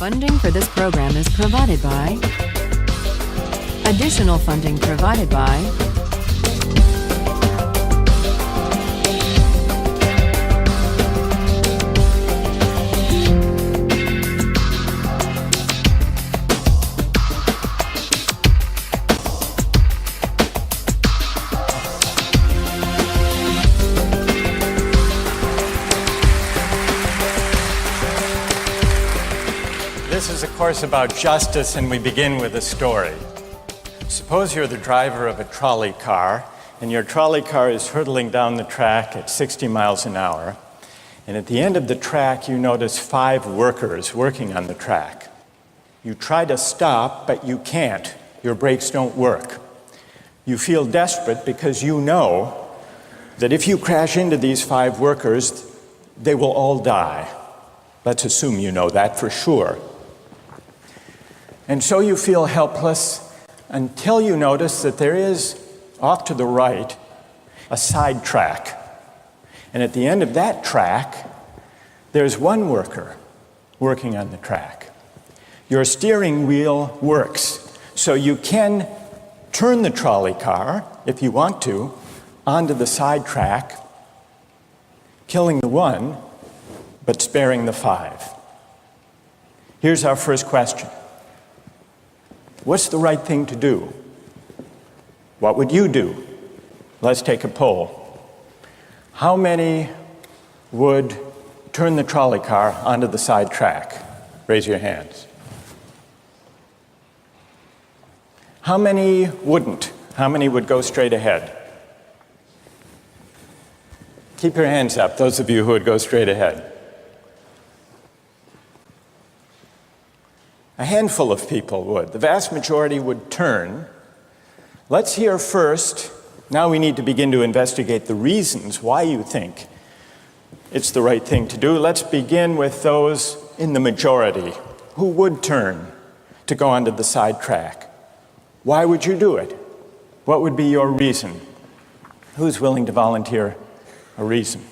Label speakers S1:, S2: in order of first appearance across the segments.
S1: Funding for this program is provided by... Additional funding provided by...
S2: This is a course about justice, and we begin with a story. Suppose you're the driver of a trolley car, and your trolley car is hurtling down the track at 60 miles an hour, and at the end of the track you notice 5 workers working on the track. You try to stop, but you can't. Your brakes don't work. You feel desperate because you know that if you crash into these 5 workers, they will all die. Let's assume you know that for sure. And so you feel helpless until you notice that there is, off to the right, a side track. And at the end of that track, there's one worker working on the track. Your steering wheel works, so you can turn the trolley car, if you want to, onto the side track, killing the one, but sparing the 5. Here's our first question. What's the right thing to do? What would you do? Let's take a poll. How many would turn the trolley car onto the side track? Raise your hands. How many wouldn't? How many would go straight ahead? Keep your hands up, those of you who would go straight ahead. A handful of people would. The vast majority would turn. Let's hear first. Now we need to begin to investigate the reasons why you think it's the right thing to do. Let's begin with those in the majority who would turn to go onto the side track. Why would you do it? What would be your reason? Who's willing to volunteer a reason?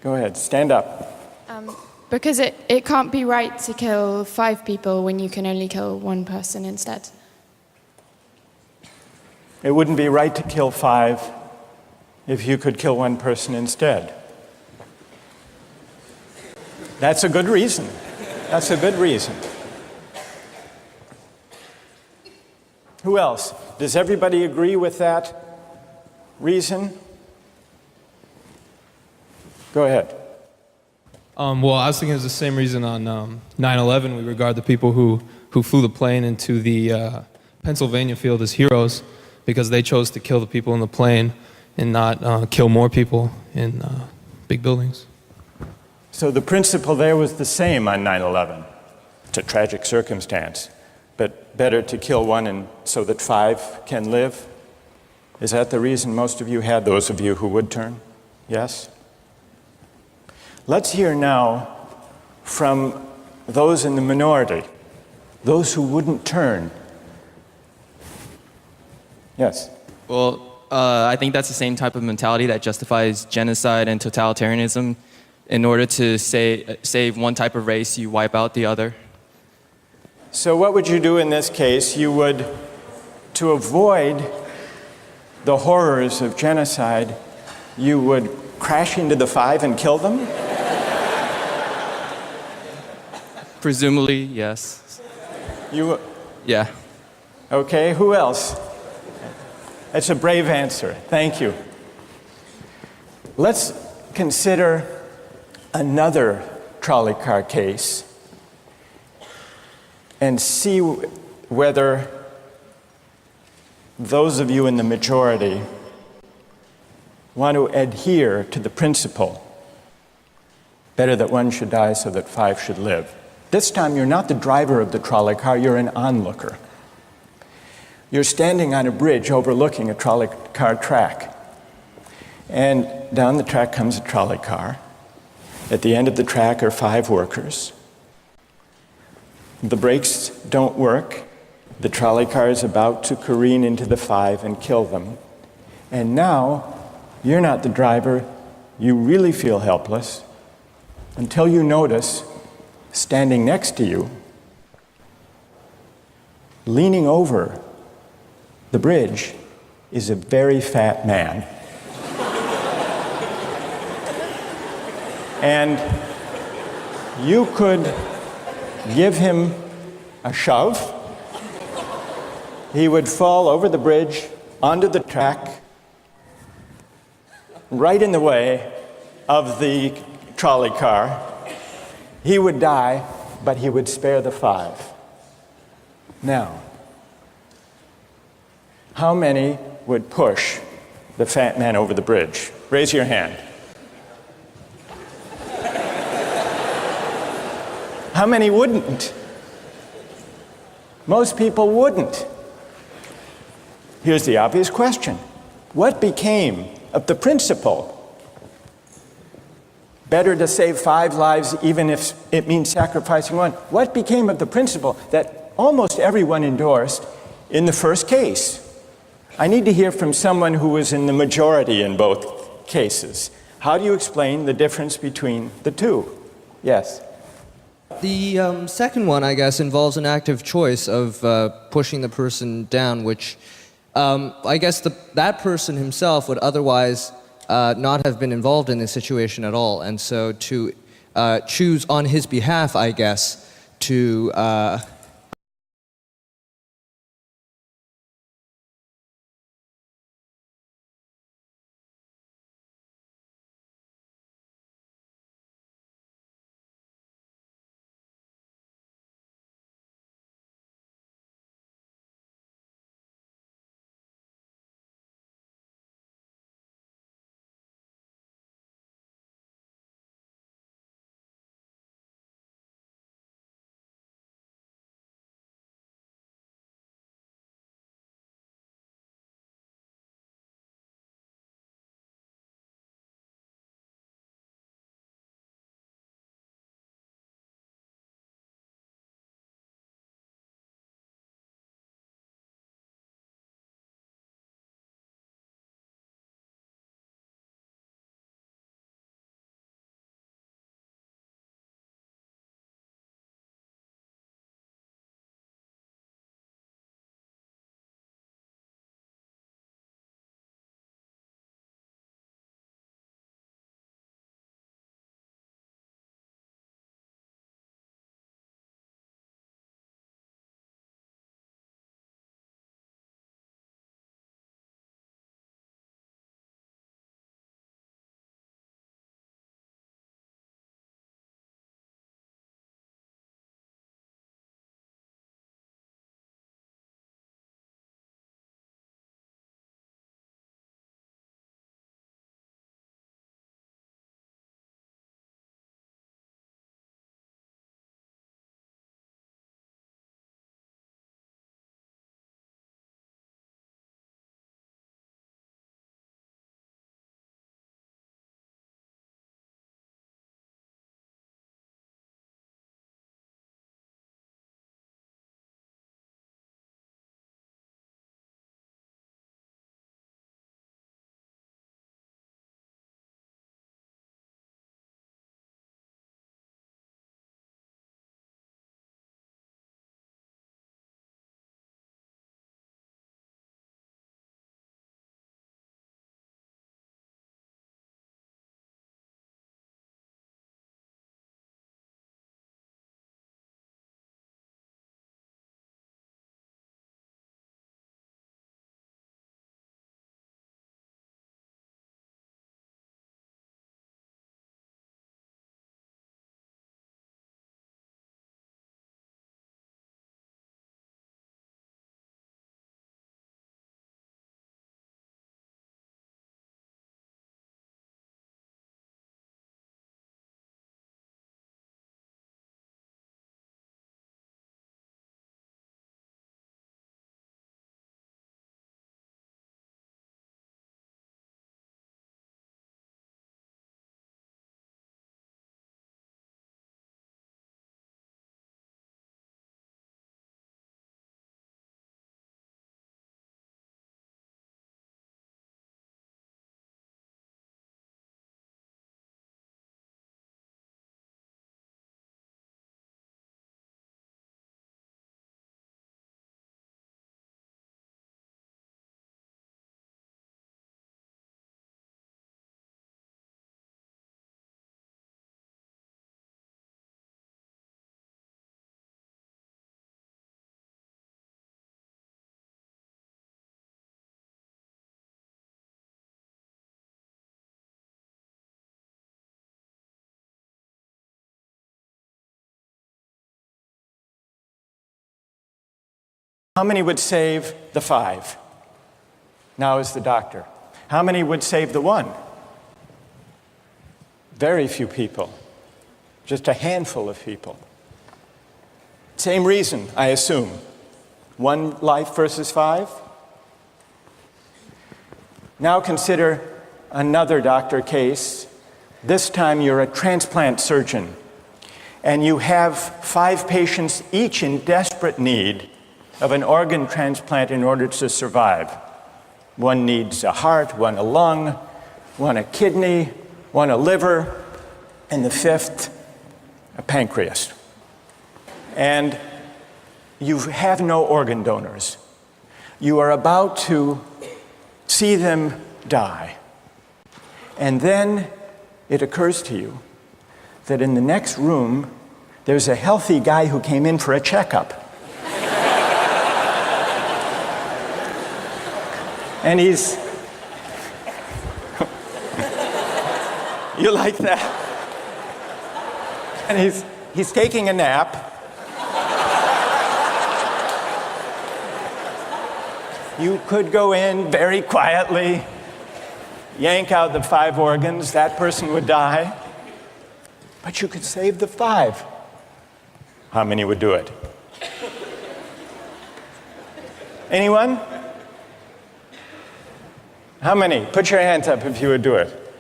S2: Go ahead, stand up.
S3: Because it can't be right to kill 5 people when you can only kill 1 person instead.
S2: It wouldn't be right to kill 5 if you could kill 1 person instead. That's a good reason. That's a good reason. Who else? Does everybody agree with that reason? Go ahead.
S4: Well, I was thinking it's the same reason on 9/11. We regard the people who flew the plane into the Pennsylvania field as heroes because they chose to kill the people in the plane and not kill more people in big buildings.
S2: So the principle there was the same on 9/11. It's a tragic circumstance, but better to kill 1 and so that 5 can live? Is that the reason most of you had, those of you who would turn? Yes? Let's hear now from those in the minority, those who wouldn't turn. Yes?
S5: Well, I think that's the same type of mentality that justifies genocide and totalitarianism. In order to save one type of race, you wipe out the other.
S2: So what would you do in this case? You would, to avoid the horrors of genocide, you would crash into the 5 and kill them?
S5: Presumably, yes. Yeah.
S2: Okay, who else? That's a brave answer. Thank you. Let's consider another trolley car case and see whether those of you in the majority want to adhere to the principle, better that 1 should die so that 5 should live. This time you're not the driver of the trolley car, you're an onlooker. You're standing on a bridge overlooking a trolley car track. And down the track comes a trolley car. At the end of the track are 5 workers. The brakes don't work. The trolley car is about to careen into the 5 and kill them. And now, you're not the driver. You really feel helpless until you notice standing next to you, leaning over the bridge, is a very fat man. And you could give him a shove. He would fall over the bridge onto the track, right in the way of the trolley car. He would die, but he would spare the 5. Now, how many would push the fat man over the bridge? Raise your hand. How many wouldn't? Most people wouldn't. Here's the obvious question. What became of the principle? Better to save 5 lives even if it means sacrificing 1. What became of the principle that almost everyone endorsed in the first case? I need to hear from someone who was in the majority in both cases. How do you explain the difference between the two? Yes?
S6: The second one, I guess, involves an active choice of pushing the person down, which I guess that person himself would otherwise not have been involved in this situation at all. And so to choose on his behalf, I guess, to
S2: How many would save the 5? Now is the doctor. How many would save the 1? Very few people. Just a handful of people. Same reason, I assume. 1 life versus 5? Now consider another doctor case. This time you're a transplant surgeon, and you have 5 patients, each in desperate need of an organ transplant in order to survive. 1 needs a heart, 1 a lung, 1 a kidney, 1 a liver, and the 5th, a pancreas. And you have no organ donors. You are about to see them die. And then it occurs to you that in the next room, there's a healthy guy who came in for a checkup. And he's... You like that? And he's taking a nap. You could go in very quietly, yank out the 5 organs, that person would die. But you could save the 5. How many would do it? Anyone? How many? Put your hands up if you would do it.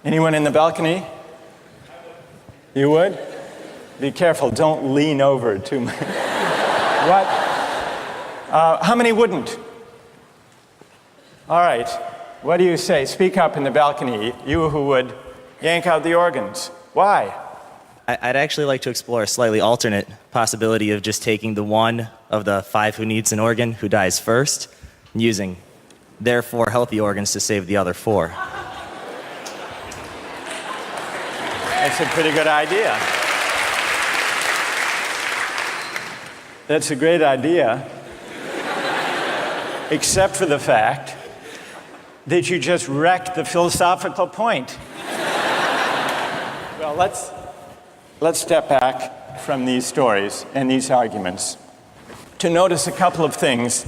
S2: Anyone in the balcony? You would? Be careful, don't lean over too much. What? How many wouldn't? All right, what do you say? Speak up in the balcony, you who would yank out the organs. Why?
S7: I'd actually like to explore a slightly alternate possibility of just taking the 1 of the 5 who needs an organ, who dies first, and using their 4 healthy organs to save the other 4.
S2: That's a pretty good idea. That's a great idea, except for the fact that you just wrecked the philosophical point. Well, let's step back from these stories and these arguments to notice a couple of things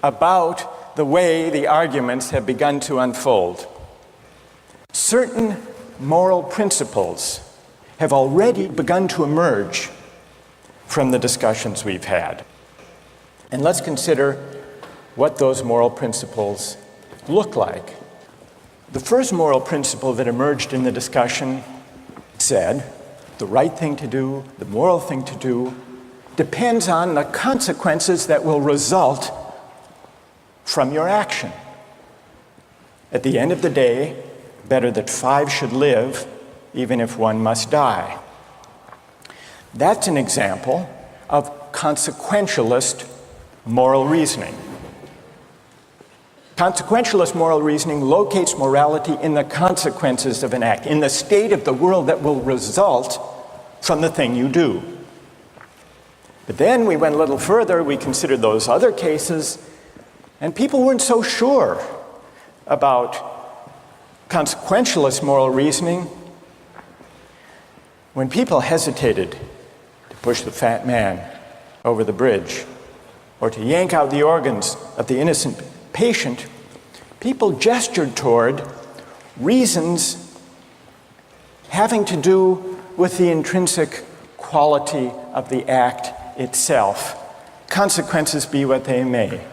S2: about the way the arguments have begun to unfold. Certain moral principles have already begun to emerge from the discussions we've had. And let's consider what those moral principles look like. The first moral principle that emerged in the discussion said the right thing to do, the moral thing to do, depends on the consequences that will result from your action. At the end of the day, better that 5 should live, even if 1 must die. That's an example of consequentialist moral reasoning. Consequentialist moral reasoning locates morality in the consequences of an act, in the state of the world that will result from the thing you do. But then we went a little further, we considered those other cases, and people weren't so sure about consequentialist moral reasoning. When people hesitated to push the fat man over the bridge or to yank out the organs of the innocent patient, people gestured toward reasons having to do with the intrinsic quality of the act itself. Consequences be what they may.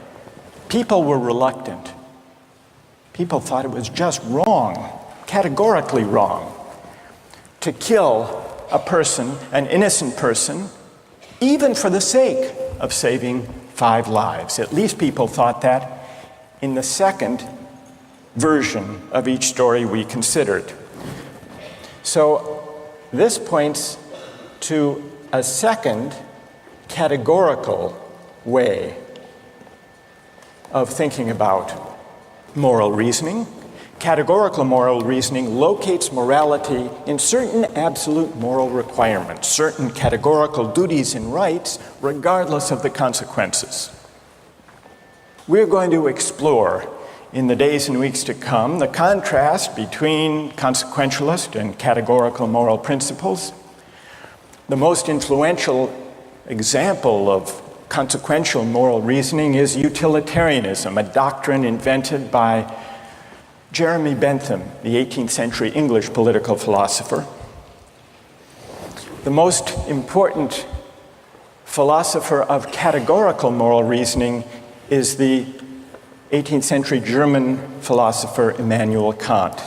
S2: People were reluctant. People thought it was just wrong, categorically wrong, to kill a person, an innocent person, even for the sake of saving 5 lives. At least people thought that in the second version of each story we considered. So this points to a second categorical way of thinking about moral reasoning. Categorical moral reasoning locates morality in certain absolute moral requirements, certain categorical duties and rights, regardless of the consequences. We're going to explore in the days and weeks to come the contrast between consequentialist and categorical moral principles. The most influential example of consequential moral reasoning is utilitarianism, a doctrine invented by Jeremy Bentham, the 18th century English political philosopher. The most important philosopher of categorical moral reasoning is the 18th century German philosopher Immanuel Kant.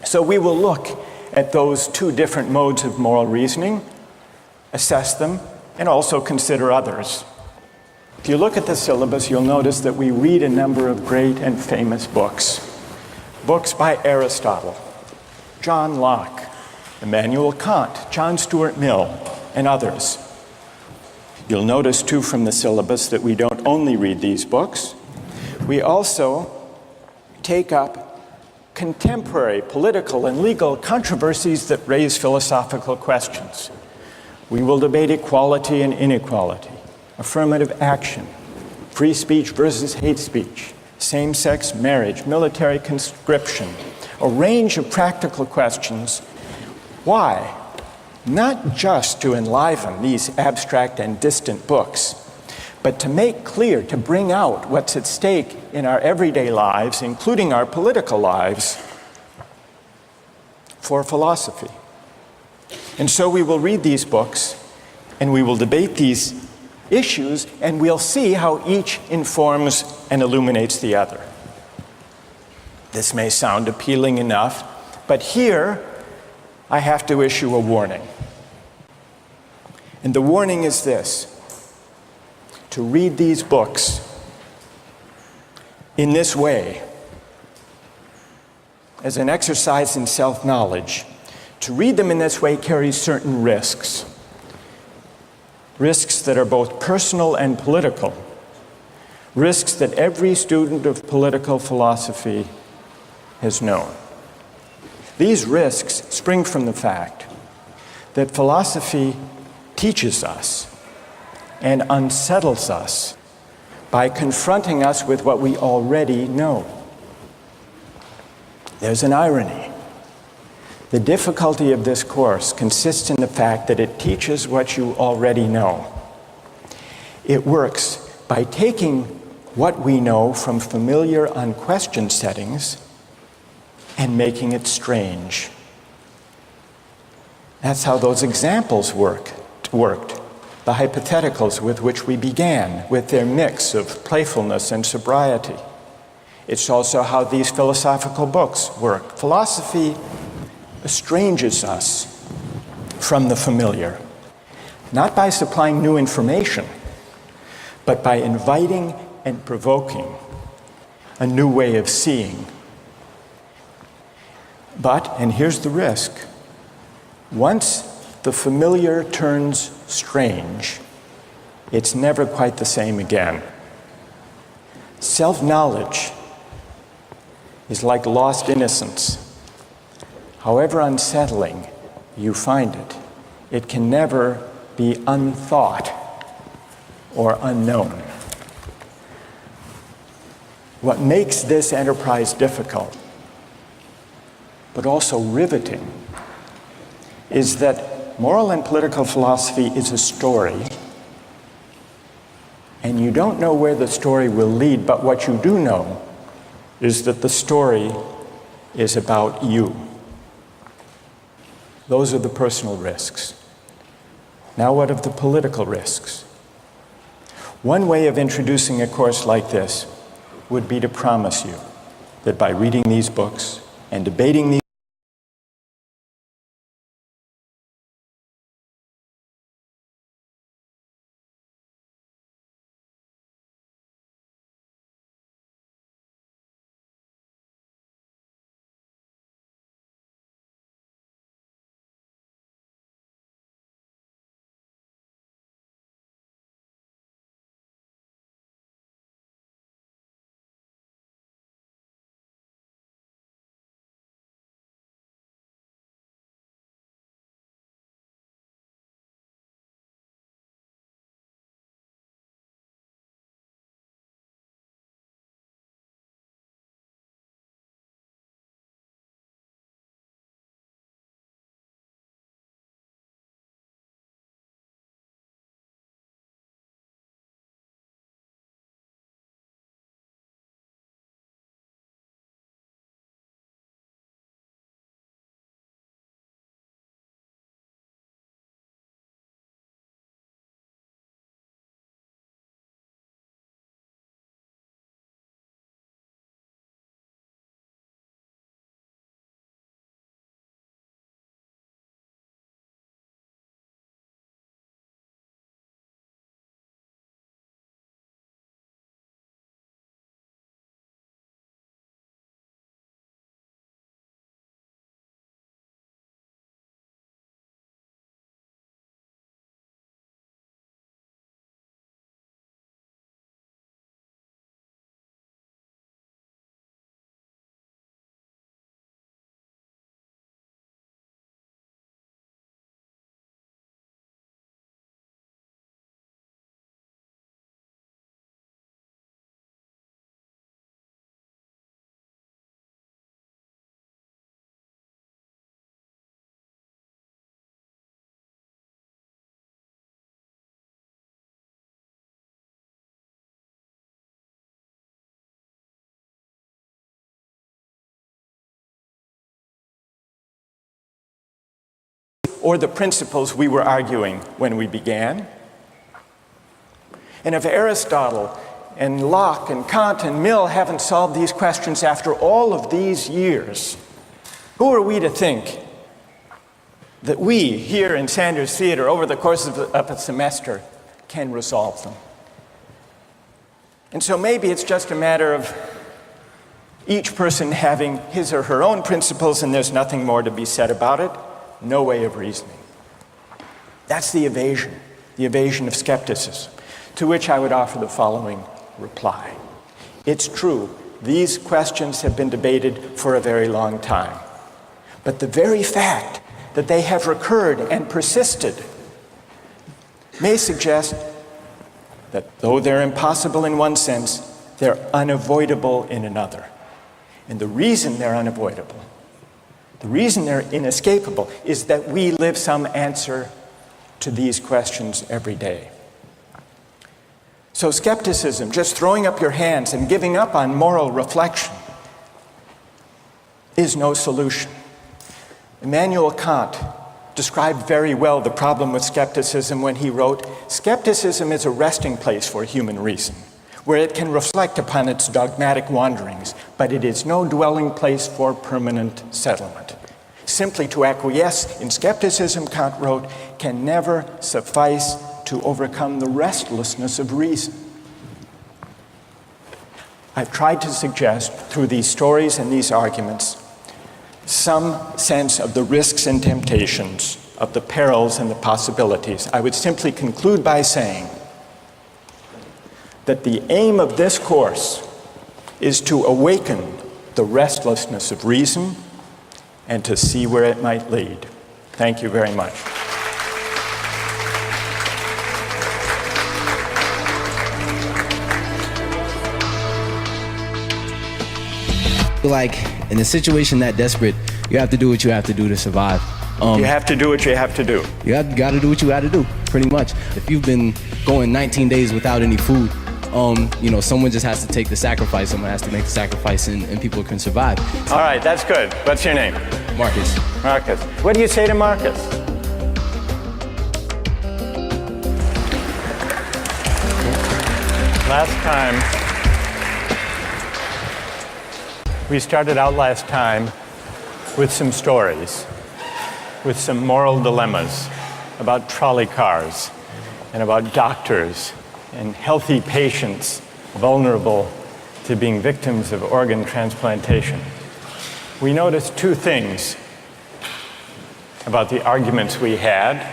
S2: So we will look at those two different modes of moral reasoning, assess them, and also consider others. If you look at the syllabus, you'll notice that we read a number of great and famous books. Books by Aristotle, John Locke, Immanuel Kant, John Stuart Mill, and others. You'll notice, too, from the syllabus that we don't only read these books, we also take up contemporary political and legal controversies that raise philosophical questions. We will debate equality and inequality, affirmative action, free speech versus hate speech, same-sex marriage, military conscription, a range of practical questions. Why? Not just to enliven these abstract and distant books, but to make clear, to bring out what's at stake in our everyday lives, including our political lives, for philosophy. And so we will read these books, and we will debate these issues, and we'll see how each informs and illuminates the other. This may sound appealing enough, but here I have to issue a warning. And the warning is this: to read these books in this way, as an exercise in self-knowledge, to read them in this way carries certain risks. Risks that are both personal and political. Risks that every student of political philosophy has known. These risks spring from the fact that philosophy teaches us and unsettles us by confronting us with what we already know. There's an irony. The difficulty of this course consists in the fact that it teaches what you already know. It works by taking what we know from familiar, unquestioned settings and making it strange. That's how those examples worked. The hypotheticals with which we began, with their mix of playfulness and sobriety. It's also how these philosophical books work. Philosophy estranges us from the familiar, not by supplying new information, but by inviting and provoking a new way of seeing. But, and here's the risk, once the familiar turns strange, it's never quite the same again. Self-knowledge is like lost innocence. However unsettling you find it, it can never be unthought or unknown. What makes this enterprise difficult, but also riveting, is that moral and political philosophy is a story, and you don't know where the story will lead, but what you do know is that the story is about you. Those are the personal risks. Now what of the political risks? One way of introducing a course like this would be to promise you that by reading these books and debating these or the principles we were arguing when we began? And if Aristotle and Locke and Kant and Mill haven't solved these questions after all of these years, who are we to think that we here in Sanders Theatre over the course of a semester can resolve them? And so maybe it's just a matter of each person having his or her own principles and there's nothing more to be said about it. No way of reasoning. That's the evasion of skepticism, to which I would offer the following reply. It's true, these questions have been debated for a very long time. But the very fact that they have recurred and persisted may suggest that though they're impossible in one sense, they're unavoidable in another. And the reason they're unavoidable, the reason they're inescapable, is that we live some answer to these questions every day. So skepticism, just throwing up your hands and giving up on moral reflection, is no solution. Immanuel Kant described very well the problem with skepticism when he wrote, "Skepticism is a resting place for human reason, where it can reflect upon its dogmatic wanderings, but it is no dwelling place for permanent settlement. Simply to acquiesce in skepticism," Kant wrote, "can never suffice to overcome the restlessness of reason." I've tried to suggest through these stories and these arguments some sense of the risks and temptations, of the perils and the possibilities. I would simply conclude by saying that the aim of this course is to awaken the restlessness of reason and to see where it might lead. Thank you very much.
S8: Like, in a situation that desperate, you have to do what you have to do to survive.
S2: You have to do what you have to do.
S8: You got to do what you got to do, pretty much. If you've been going 19 days without any food, someone just has to take the sacrifice. Someone has to make the sacrifice, and people can survive.
S2: All right, that's good. What's your name?
S8: Marcus.
S2: Marcus. What do you say to Marcus? We started out last time with some stories, with some moral dilemmas about trolley cars and about doctors and healthy patients vulnerable to being victims of organ transplantation. We noticed two things about the arguments we had.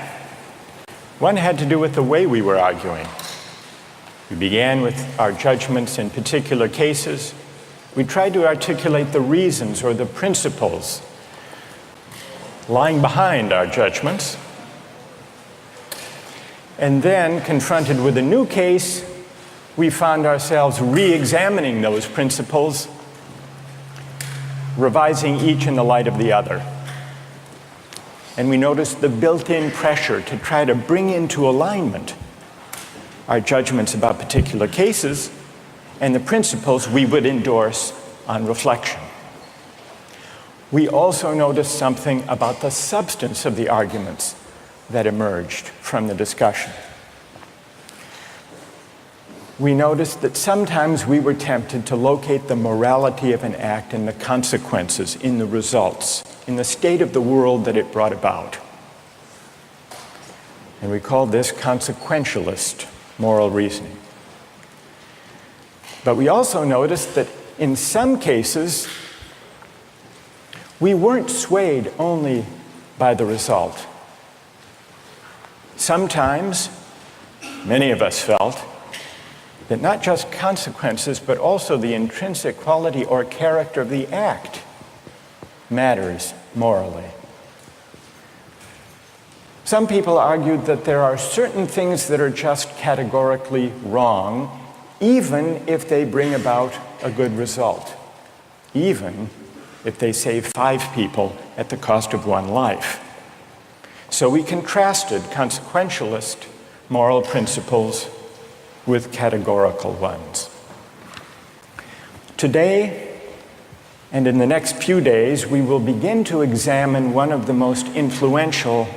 S2: One had to do with the way we were arguing. We began with our judgments in particular cases. We tried to articulate the reasons or the principles lying behind our judgments. And then, confronted with a new case, we found ourselves re-examining those principles, revising each in the light of the other. And we noticed the built-in pressure to try to bring into alignment our judgments about particular cases and the principles we would endorse on reflection. We also noticed something about the substance of the arguments that emerged from the discussion. We noticed that sometimes we were tempted to locate the morality of an act in the consequences, in the results, in the state of the world that it brought about. And we called this consequentialist moral reasoning. But we also noticed that in some cases, we weren't swayed only by the result. Sometimes, many of us felt that not just consequences, but also the intrinsic quality or character of the act matters morally. Some people argued that there are certain things that are just categorically wrong, even if they bring about a good result, even if they save 5 people at the cost of 1 life. So we contrasted consequentialist moral principles with categorical ones. Today, and in the next few days, we will begin to examine one of the most influential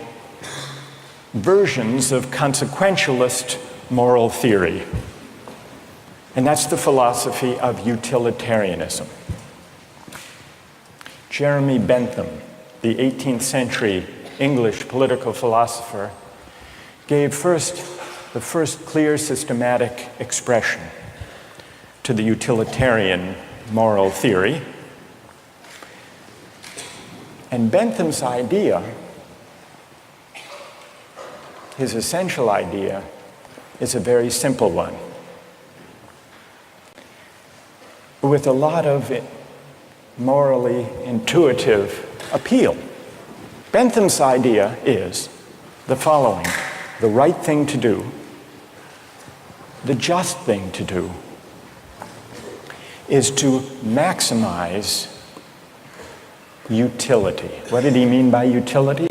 S2: versions of consequentialist moral theory. And that's the philosophy of utilitarianism. Jeremy Bentham, the 18th century English political philosopher, gave the first clear systematic expression to the utilitarian moral theory. And Bentham's idea, his essential idea, is a very simple one, with a lot of morally intuitive appeal. Bentham's idea is the following: the right thing to do, the just thing to do, is to maximize utility. What did he mean by utility?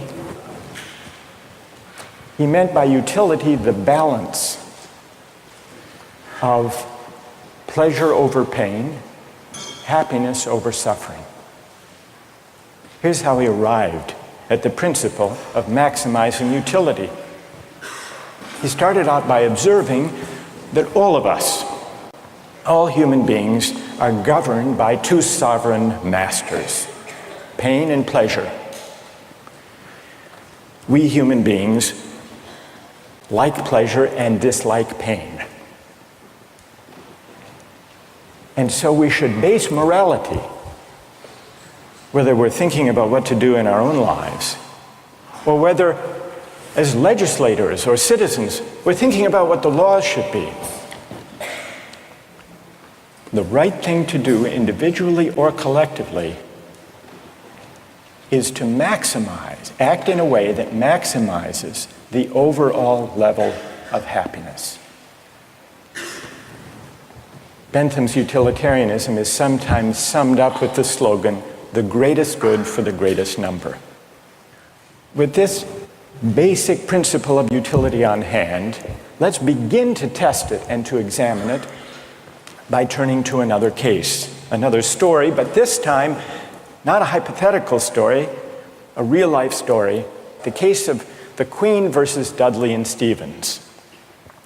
S2: He meant by utility the balance of pleasure over pain, happiness over suffering. Here's how he arrived at the principle of maximizing utility. He started out by observing that all of us, all human beings, are governed by two sovereign masters, pain and pleasure. We human beings like pleasure and dislike pain. And so we should base morality, whether we're thinking about what to do in our own lives, or whether as legislators or citizens we're thinking about what the laws should be. The right thing to do, individually or collectively, is to maximize, act in a way that maximizes the overall level of happiness. Bentham's utilitarianism is sometimes summed up with the slogan, "the greatest good for the greatest number." With this basic principle of utility on hand, let's begin to test it and to examine it by turning to another case, another story, but this time not a hypothetical story, a real-life story, the case of the Queen versus Dudley and Stevens.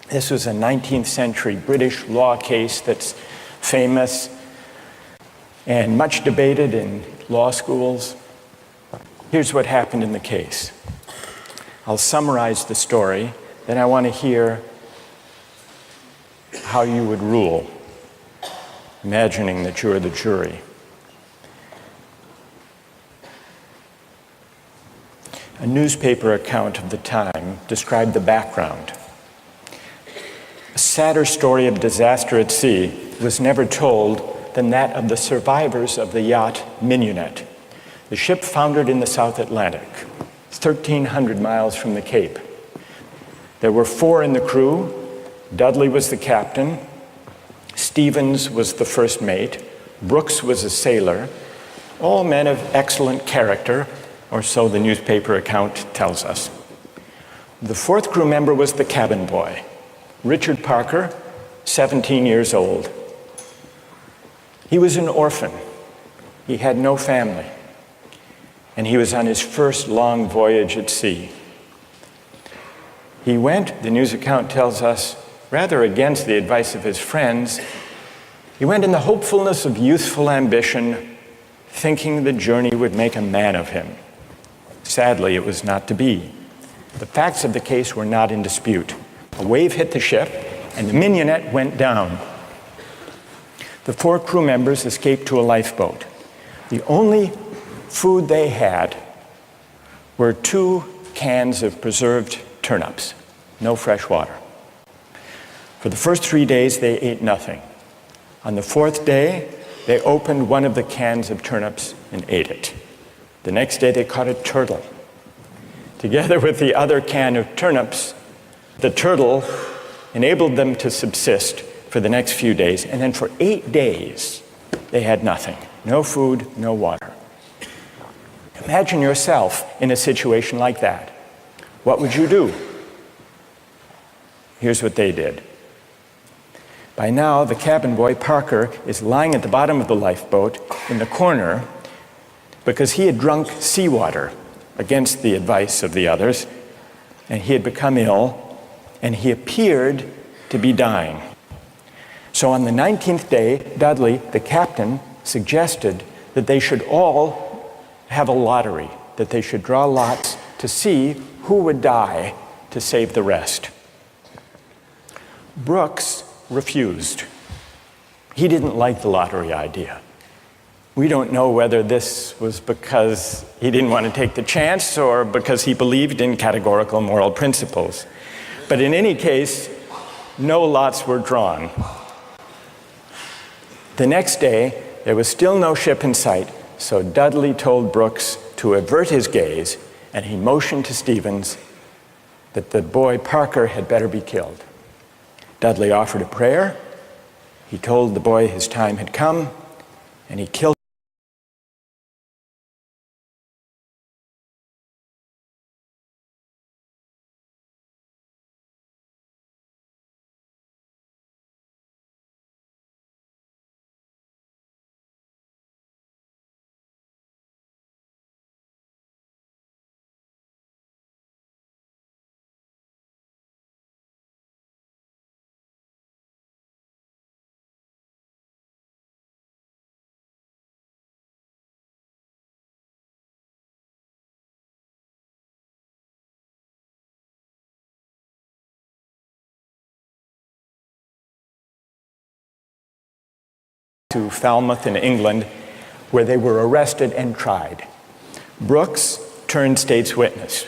S2: This was a 19th century British law case that's famous and much debated in law schools. Here's what happened in the case. I'll summarize the story, then I want to hear how you would rule, imagining that you're the jury. A newspaper account of the time described the background. A sadder story of disaster at sea was never told than that of the survivors of the yacht Mignonette. The ship foundered in the South Atlantic, 1,300 miles from the Cape. There were 4 in the crew. Dudley was the captain. Stevens was the first mate. Brooks was a sailor. All men of excellent character, or so the newspaper account tells us. The 4th crew member was the cabin boy, Richard Parker, 17 years old. He was an orphan. He had no family. And he was on his first long voyage at sea. He went, the news account tells us, rather against the advice of his friends. He went in the hopefulness of youthful ambition, thinking the journey would make a man of him. Sadly, it was not to be. The facts of the case were not in dispute. A wave hit the ship, and the Mignonette went down. The 4 crew members escaped to a lifeboat. The only food they had were 2 cans of preserved turnips, no fresh water. For the first 3 days, they ate nothing. On the 4th day, they opened one of the cans of turnips and ate it. The next day, they caught a turtle. Together with the other can of turnips, the turtle enabled them to subsist for the next few days. And then for 8 days, they had nothing. No food, no water. Imagine yourself in a situation like that. What would you do? Here's what they did. By now, the cabin boy, Parker, is lying at the bottom of the lifeboat in the corner because he had drunk seawater against the advice of the others. and he had become ill, and he appeared to be dying. So on the 19th day, Dudley, the captain, suggested that they should all have a lottery, that they should draw lots to see who would die to save the rest. Brooks refused. He didn't like the lottery idea. We don't know whether this was because he didn't want to take the chance or because he believed in categorical moral principles. But in any case, no lots were drawn. The next day, there was still no ship in sight, so Dudley told Brooks to avert his gaze, and he motioned to Stevens that the boy Parker had better be killed. Dudley offered a prayer. He told the boy his time had come, and he killed to Falmouth in England, where they were arrested and tried. Brooks turned state's witness.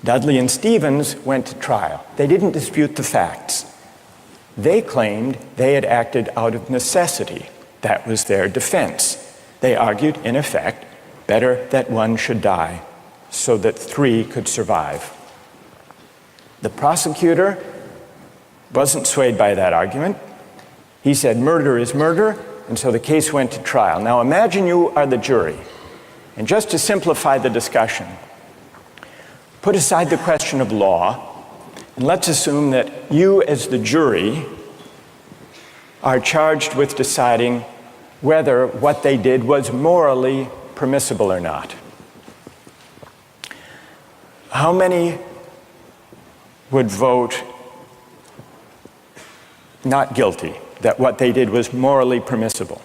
S2: Dudley and Stevens went to trial. They didn't dispute the facts. They claimed they had acted out of necessity. That was their defense. They argued, in effect, better that one should die so that three could survive. The prosecutor wasn't swayed by that argument. He said murder is murder, and so the case went to trial. Now imagine you are the jury, and just to simplify the discussion, put aside the question of law, and let's assume that you as the jury are charged with deciding whether what they did was morally permissible or not. How many would vote not guilty, that what they did was morally permissible?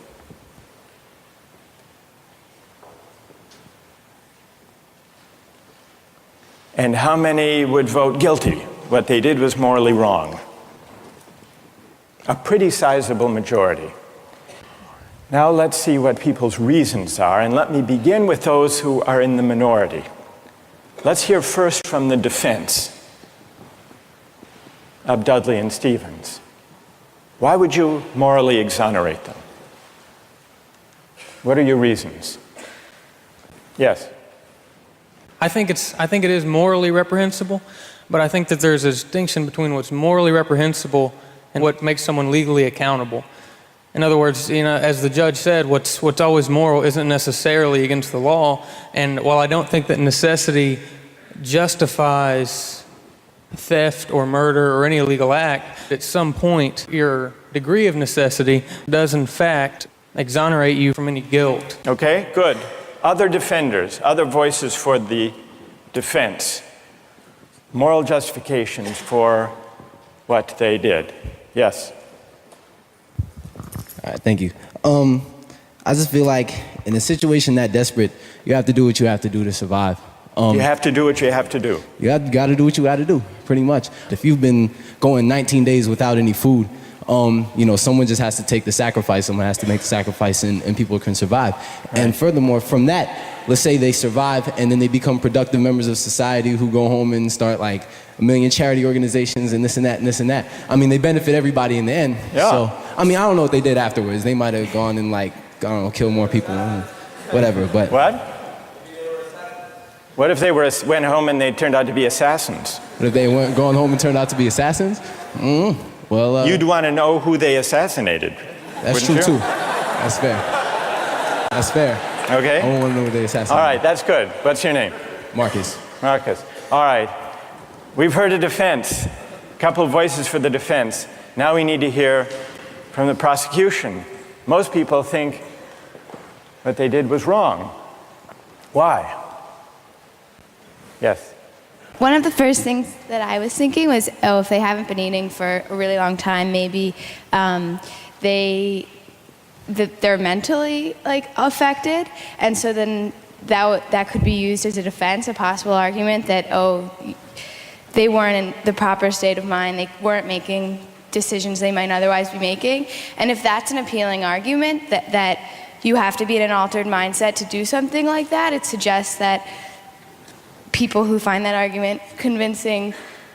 S2: And how many would vote guilty, what they did was morally wrong? A pretty sizable majority. Now let's see what people's reasons are, and let me begin with those who are in the minority. Let's hear first from the defense of Dudley and Stevens. Why would you morally exonerate them? What are your reasons? Yes?
S9: I think it is morally reprehensible, but I think that there's a distinction between what's morally reprehensible and what makes someone legally accountable. In other words, as the judge said, what's always moral isn't necessarily against the law. And while I don't think that necessity justifies theft or murder or any illegal act, at some point your degree of necessity does in fact exonerate you from any guilt.
S2: Okay, good. Other defenders, other voices for the defense, moral justifications for what they did. Yes?
S8: All right, thank you. I just feel like in a situation that desperate, you have to do what you have to do to survive.
S2: You have to do what you have to do.
S8: You got to do what you got to do, pretty much. If you've been going 19 days without any food, someone just has to take the sacrifice. Someone has to make the sacrifice, and people can survive. Right. And furthermore, from that, let's say they survive, and then they become productive members of society who go home and start like 1 million charity organizations and this and that and this and that. I mean, they benefit everybody in the end.
S2: Yeah.
S8: So, I mean, I don't know what they did afterwards. They might have gone and kill more people, whatever. But
S2: what? What if they went home and they turned out to be assassins?
S8: What if they weren't going home and turned out to be assassins? Well,
S2: you'd want to know who they assassinated.
S8: That's true, too. That's fair. That's fair.
S2: Okay.
S8: I want to know who they assassinated.
S2: All right, that's good. What's your name?
S8: Marcus.
S2: Marcus. All right. We've heard a defense, a couple of voices for the defense. Now we need to hear from the prosecution. Most people think what they did was wrong. Why? Yes.
S10: One of the first things that I was thinking was, oh, if they haven't been eating for a really long time, maybe they're mentally like affected, and so then that could be used as a defense, a possible argument that, oh, they weren't in the proper state of mind, they weren't making decisions they might otherwise be making. And if that's an appealing argument, that you have to be in an altered mindset to do something like that, it suggests that people who find that argument convincing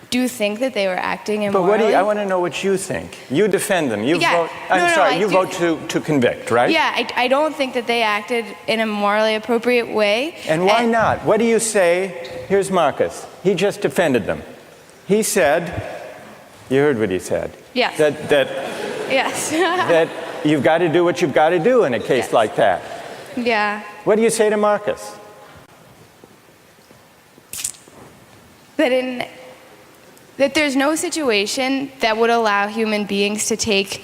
S10: do think that they were acting immorally.
S2: But I want to know what you think. You defend them. You
S10: Yeah.
S2: vote.
S10: You
S2: vote to convict, right?
S10: Yeah, I don't think that they acted in a morally appropriate way.
S2: And why not? What do you say? Here's Marcus. He just defended them. He said, you heard what he said.
S10: Yes.
S2: That
S10: Yes.
S2: that you've got to do what you've got to do in a case like that.
S10: Yeah.
S2: What do you say to Marcus?
S10: That there's no situation that would allow human beings to take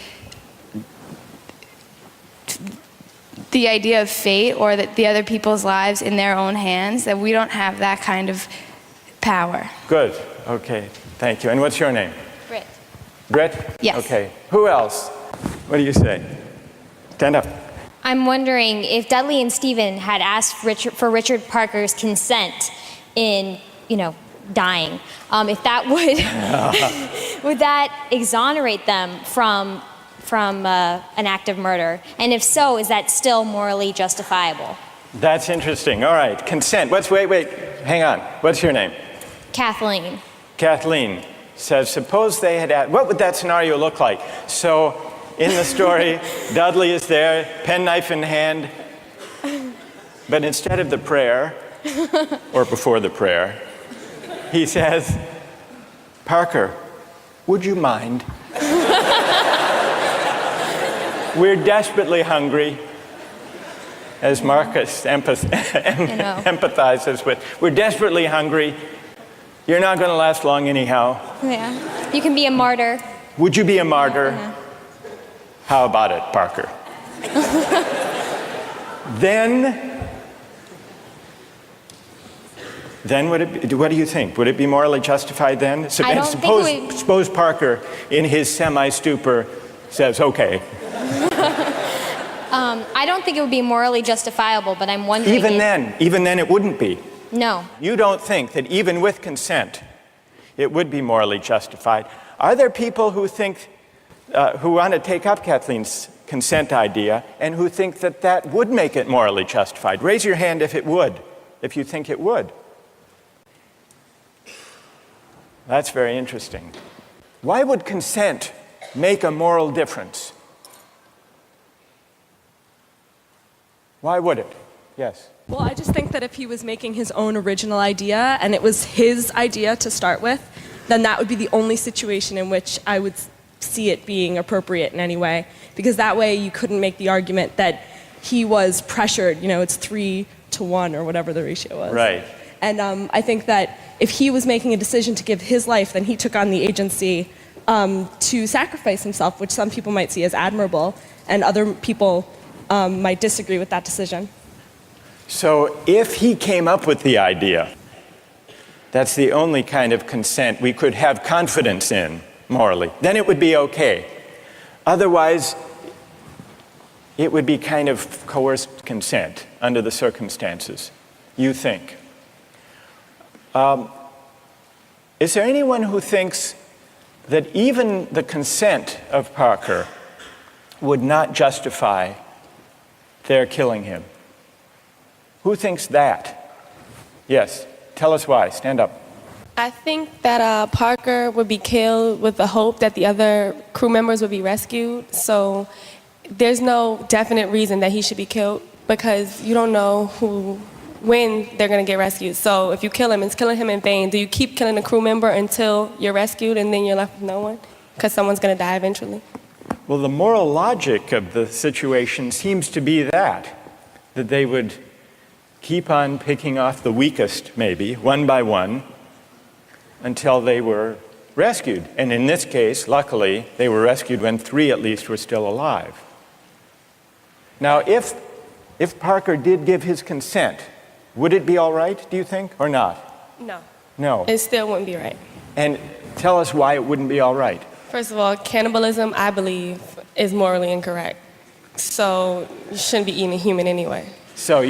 S10: the idea of fate or that the other people's lives in their own hands, that we don't have that kind of power.
S2: Good. Okay. Thank you. And what's your name?
S10: Britt.
S2: Britt?
S10: Yes.
S2: Okay. Who else? What do you say? Stand up.
S11: I'm wondering if Dudley and Stephen had asked for Richard Parker's consent in, dying, if that would that exonerate them from an act of murder? And if so, is that still morally justifiable?
S2: That's interesting. All right. Consent. Wait. Hang on. What's your name?
S11: Kathleen.
S2: Kathleen says, suppose they had asked, what would that scenario look like? So in the story, Dudley is there, penknife in hand, but instead of the prayer, or before the prayer, he says, Parker, would you mind? We're desperately hungry, as Marcus empathizes with. We're desperately hungry. You're not going to last long anyhow.
S11: Yeah. You can be a martyr.
S2: Would you be a martyr?
S11: Yeah.
S2: How about it, Parker? Then what do you think? Would it be morally justified then? Suppose Parker, in his semi-stupor, says, okay.
S11: I don't think it would be morally justifiable, but I'm wondering
S2: Even then it wouldn't be.
S11: No.
S2: You don't think that even with consent, it would be morally justified. Are there people who think, who want to take up Kathleen's consent idea and who think that that would make it morally justified? Raise your hand if it would, if you think it would. That's very interesting. Why would consent make a moral difference? Why would it? Yes.
S12: Well, I just think that if he was making his own original idea and it was his idea to start with, then that would be the only situation in which I would see it being appropriate in any way. Because that way you couldn't make the argument that he was pressured, it's 3-to-1 or whatever the ratio was.
S2: Right.
S12: And I think that if he was making a decision to give his life, then he took on the agency to sacrifice himself, which some people might see as admirable, and other people might disagree with that decision.
S2: So if he came up with the idea, that's the only kind of consent we could have confidence in morally, then it would be okay. Otherwise, it would be kind of coerced consent under the circumstances, you think. Is there anyone who thinks that even the consent of Parker would not justify their killing him? Who thinks that? Yes, tell us why. Stand up.
S13: I think that Parker would be killed with the hope that the other crew members would be rescued. So there's no definite reason that he should be killed because you don't know when they're going to get rescued. So if you kill him, it's killing him in vain. Do you keep killing a crew member until you're rescued and then you're left with no one? Because someone's going to die eventually.
S2: Well, the moral logic of the situation seems to be that they would keep on picking off the weakest, maybe, one by one, until they were rescued. And in this case, luckily, they were rescued when 3 at least were still alive. Now, if Parker did give his consent, would it be all right, do you think, or not?
S13: No.
S2: No.
S13: It still wouldn't be right.
S2: And tell us why it wouldn't be all right.
S13: First of all, cannibalism, I believe, is morally incorrect. So you shouldn't be eating a human anyway.
S2: So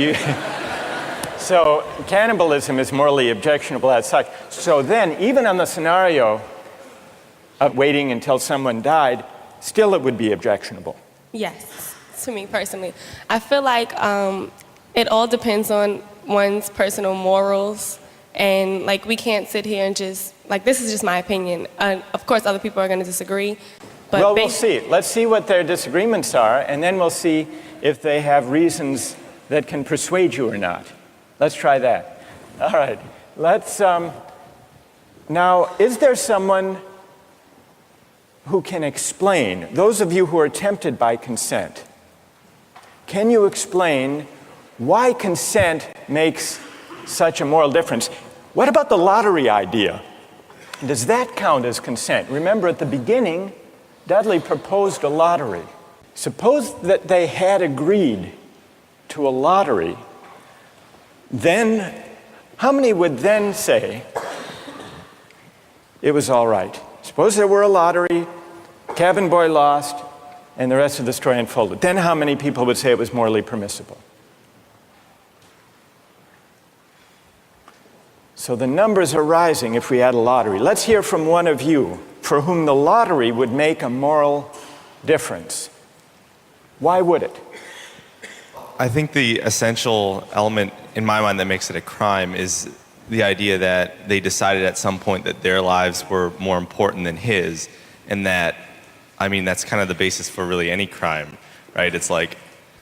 S2: cannibalism is morally objectionable as such. So then, even on the scenario of waiting until someone died, still it would be objectionable.
S13: Yes, to me personally. I feel like it all depends on one's personal morals. And like, we can't sit here and just, like, this is just my opinion. Of course, other people are going to disagree. But
S2: well, we'll see. Let's see what their disagreements are, and then we'll see if they have reasons that can persuade you or not. Let's try that. All right. Let's, now, is there someone who can explain, those of you who are tempted by consent, can you explain why consent makes such a moral difference? What about the lottery idea? Does that count as consent? Remember, at the beginning, Dudley proposed a lottery. Suppose that they had agreed to a lottery, then how many would then say it was all right? Suppose there were a lottery, cabin boy lost, and the rest of the story unfolded. Then how many people would say it was morally permissible? So the numbers are rising if we had a lottery. Let's hear from one of you for whom the lottery would make a moral difference. Why would it?
S14: I think the essential element in my mind that makes it a crime is the idea that they decided at some point that their lives were more important than his, and that, I mean, that's kind of the basis for really any crime, right? It's like,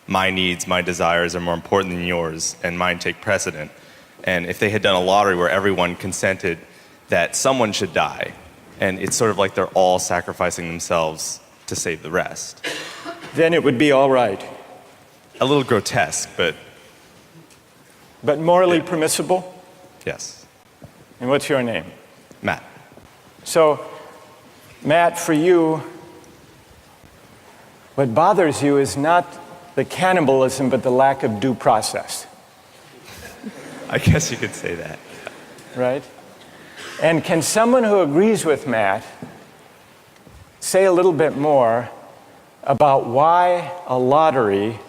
S14: my needs, my desires are more important than yours, and mine take precedent. And if they had done a lottery where everyone consented that someone should die, and it's sort of like they're all sacrificing themselves to save the rest,
S2: then it would be all right.
S14: A little grotesque, but...
S2: But morally permissible?
S14: Yes.
S2: And what's your name?
S14: Matt.
S2: So, Matt, for you, what bothers you is not the cannibalism, but the lack of due process.
S14: I guess you could say that.
S2: Right? And can someone who agrees with Matt say a little bit more about why a lottery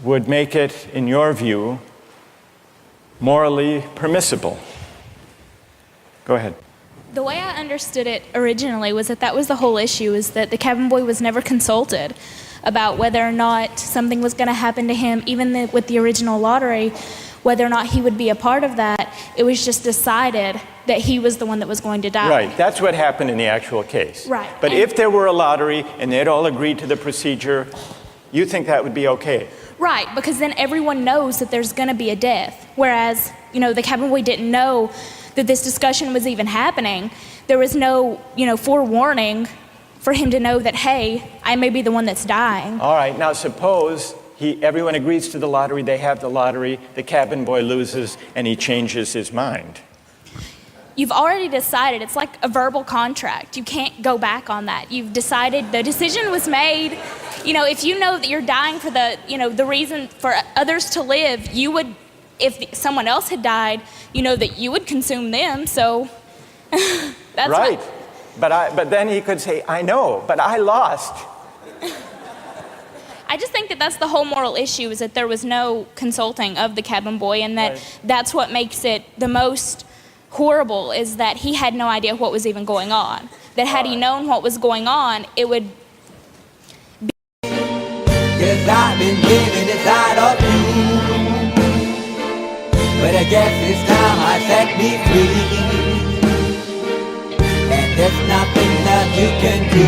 S2: would make it, in your view, morally permissible? Go ahead.
S15: The way I understood it originally was that was the whole issue, is that the cabin boy was never consulted about whether or not something was going to happen to him, even with the original lottery, whether or not he would be a part of that. It was just decided that he was the one that was going to die.
S2: Right, that's what happened in the actual case.
S15: Right.
S2: But if there were a lottery and they'd all agreed to the procedure, you think that would be okay?
S15: Right, because then everyone knows that there's going to be a death. Whereas, the cabin boy didn't know that this discussion was even happening. There was no, forewarning for him to know that, hey, I may be the one that's dying.
S2: All right, now suppose everyone agrees to the lottery, they have the lottery, the cabin boy loses, and he changes his mind.
S15: You've already decided. It's like a verbal contract. You can't go back on that. You've decided, the decision was made. If you know that you're dying for the reason for others to live, you would, if someone else had died, that you would consume them. So that's
S2: right. But then he could say, I know, but I lost.
S15: I just think that that's the whole moral issue, is that there was no consulting of the cabin boy, and that's what makes it the most horrible, is that he had no idea what was even going on. That had he known what was going on, it would be...
S16: Cause I've been living inside of you, but I guess it's time I set me free, and there's nothing that you can do.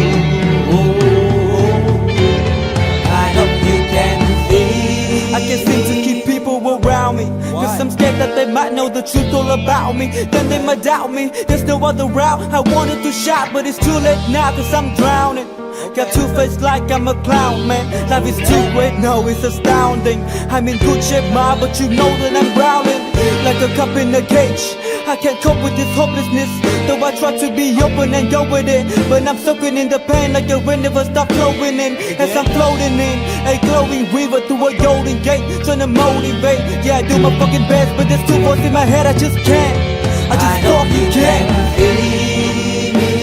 S16: I hope you can see.
S17: I can't seem to keep people around me, cause I'm scared that they might know the truth all about me. Then they might doubt me, there's no other route. I wanted to shout, but it's too late now, cause I'm drowning. Got two-faced like I'm a clown, man. Life is too great, no, it's astounding. I'm in good shape, ma, but you know that I'm drowning like a cup in a cage. I can't cope with this hopelessness, though I try to be open and go with it, but I'm soaking in the pain like a rain never stop flowing in. As I'm floating in a glowing river through a golden gate, trying to motivate. Yeah, I do my fucking best, but there's two voices in my head, I just can't. I just thought you can
S16: see me,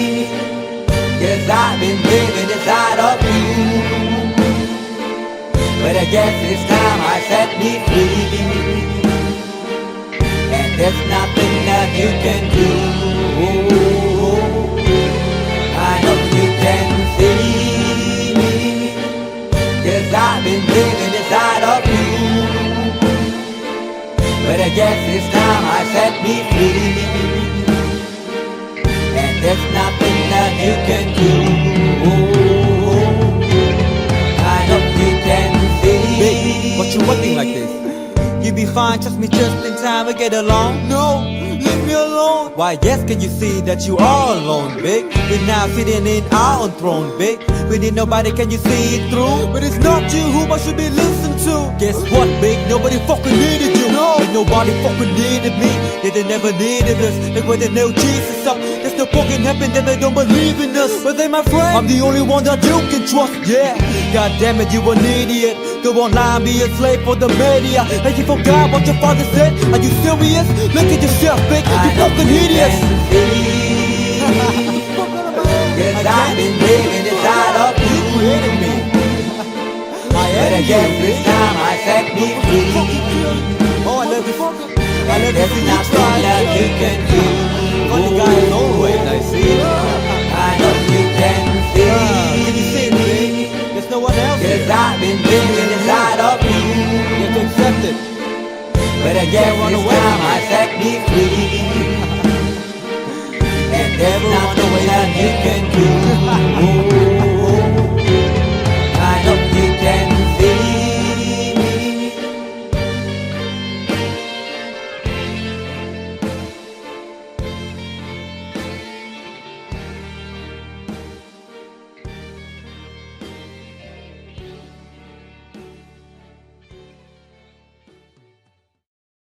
S16: 'cause I've been living inside of you. But I guess it's time I set me free, and there's nothing that you can do. I know you can see me, 'cause I've been living inside of you. But I guess it's time I set me free, and there's nothing that you can do. I know you can see.
S17: Baby, what you acting like this? You be fine, trust me, just in time we get along. No, leave me alone. Why, yes, can you see that you are alone, big? We're now sitting in our own throne, big. We need nobody, can you see it through? But it's not you who I should be listening to. Guess what, big? Nobody fucking needed you. No, and nobody fucking needed me. Yeah, they never needed us. Like when they nailed Jesus up, there's no fucking heaven that they don't believe in us. But they my friend, I'm the only one that you can trust. Yeah, god damn it, you an idiot. Go online, be a slave for the media. And you forgot what your father said. Are you serious? Look at yourself, big. You fucking idiots.
S16: Cause I've been living inside of you. But I guess this time I set me free.
S17: Oh, I love you. I love
S16: There's nothing that you can do.
S17: Funny guy is always I see.
S16: I know you can see.
S17: Can you see me? There's no one else.
S16: Cause I've been living inside of you.
S17: You have to accept it.
S16: But I guess this time I set me free. And there's nothing that you can do.